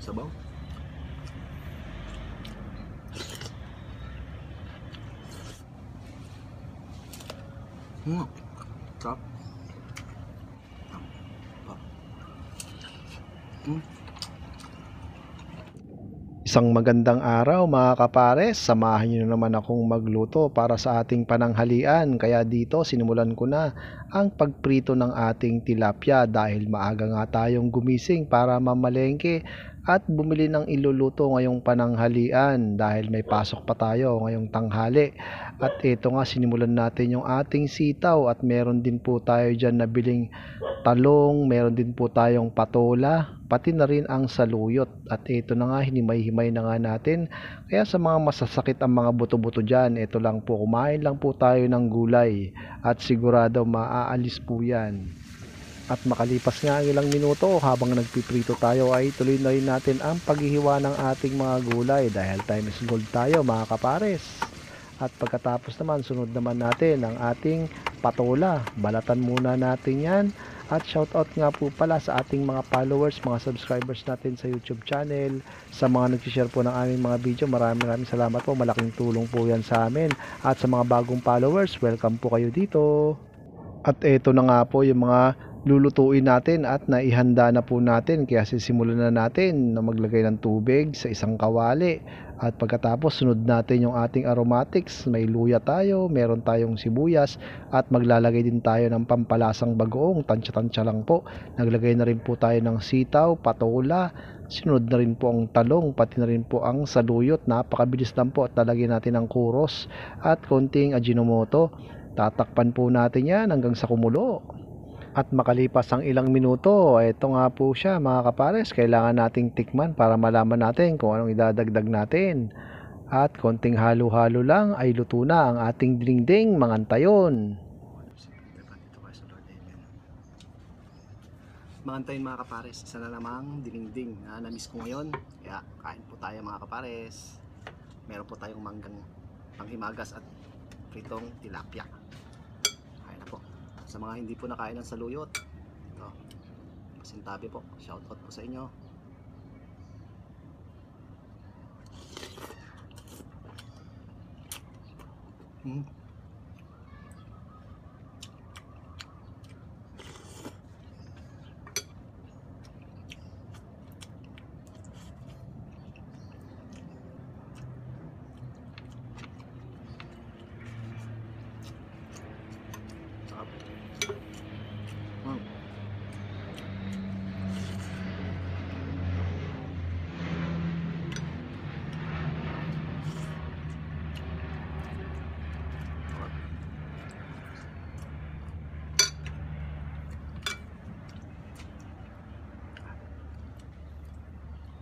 Sabaw. Sarap. Isang magandang araw mga kapares, samahan niyo naman akong magluto para sa ating pananghalian. Kaya dito sinimulan ko na ang pagprito ng ating tilapia dahil maaga nga tayong gumising para mamalengke at bumili ng iluluto ngayong pananghalian dahil may pasok pa tayo ngayong tanghali. At ito nga sinimulan natin yung ating sitaw at meron din po tayo dyan nabiling talong, meron din po tayong patola, pati na rin ang saluyot. At ito na nga, hinimay-himay na nga natin. Kaya sa mga masasakit ang mga buto-buto dyan, ito lang po, kumain lang po tayo ng gulay at sigurado maaalis po yan. At makalipas nga ang ilang minuto habang nagpiprito tayo ay tuloy na rin natin ang paghihiwa ng ating mga gulay dahil time is gold tayo mga kapares. At pagkatapos naman sunod naman natin ang ating patola. Balatan muna natin yan. At shoutout nga po pala sa ating mga followers, mga subscribers natin sa YouTube channel, sa mga nag-share po ng aming mga video. Maraming salamat po. Malaking tulong po yan sa amin. At sa mga bagong followers, welcome po kayo dito. At ito na nga po yung mga lulutuin natin at naihanda na po natin. Kaya sisimulan na natin na maglagay ng tubig sa isang kawali. At pagkatapos sunod natin yung ating aromatics. May luya tayo, meron tayong sibuyas at maglalagay din tayo ng pampalasang bagoong. Tansya-tansya lang po. Naglagay na rin po tayo ng sitaw, patola. Sunod na rin po ang talong, pati na rin po ang saluyot. Napakabilis lang po at lalagyan natin ng kuros at konting ajinomoto. Tatakpan po natin yan hanggang sa kumulo. At makalipas ang ilang minuto, ito nga po siya mga kapares, kailangan nating tikman para malaman natin kung anong idadagdag natin. At konting halo-halo lang ay luto na ang ating dingding mangantayon. Magantayin mga kapares, isa na lamang dinengdeng na namiss ko ngayon. Kaya kain po tayo mga kapares. Meron po tayong manggang panghimagas at pritong tilapia. Kain na po. Sa mga hindi po nakain ng saluyot, ito, pasintabi po, shoutout po sa inyo. Sarap.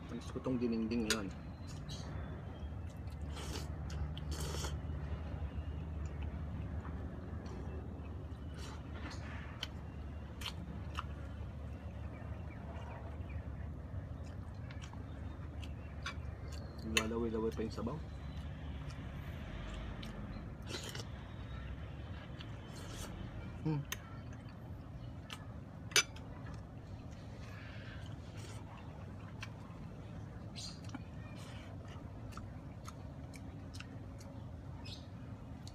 Gusto ko tong dinengdeng yun. Lalaway-laway pa yung sabaw.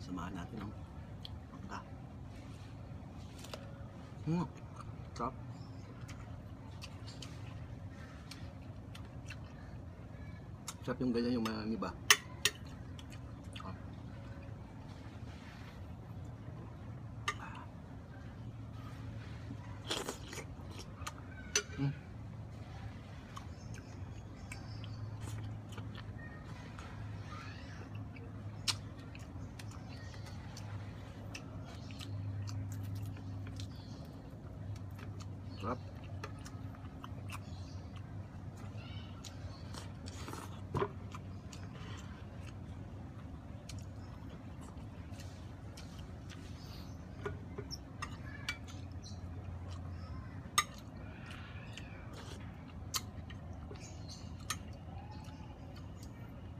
Samahan natin ang pangka. Sarap. Sarap yung ganyan yung mga iba. Sarap.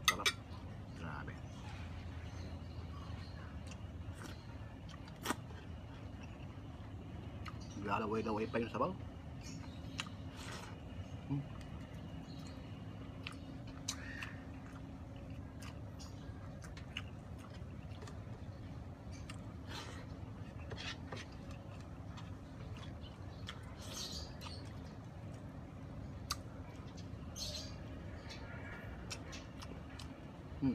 Sarap. Grabe. Lalaway-laway pa yung sabaw. Hmm.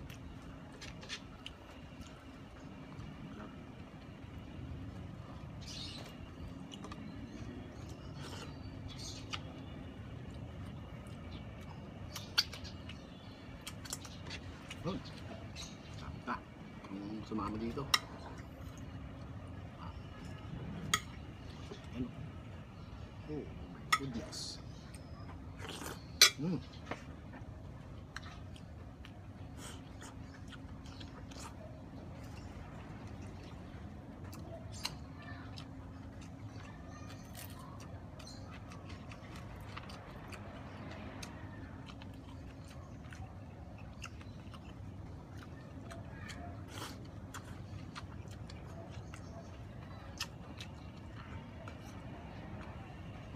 Good. Kung sumama dito. Ano? Oh my goodness. Mm.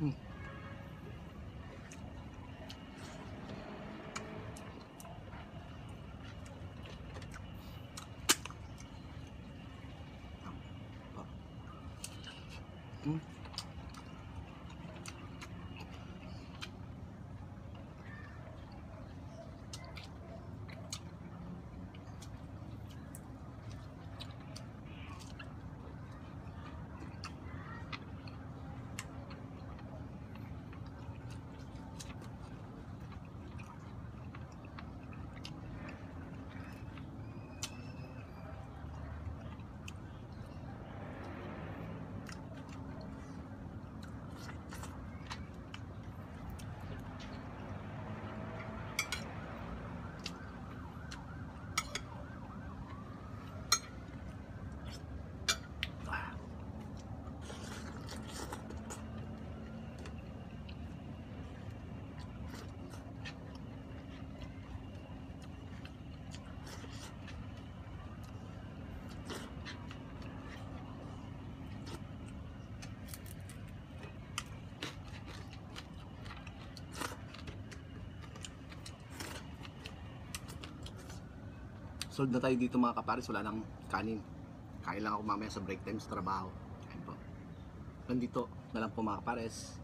Mm. Mm. Sold na tayo dito mga kapares, wala nang kanin. Kain lang ako mamaya sa break time sa trabaho. Ayun po. Nandito na lang po mga kapares.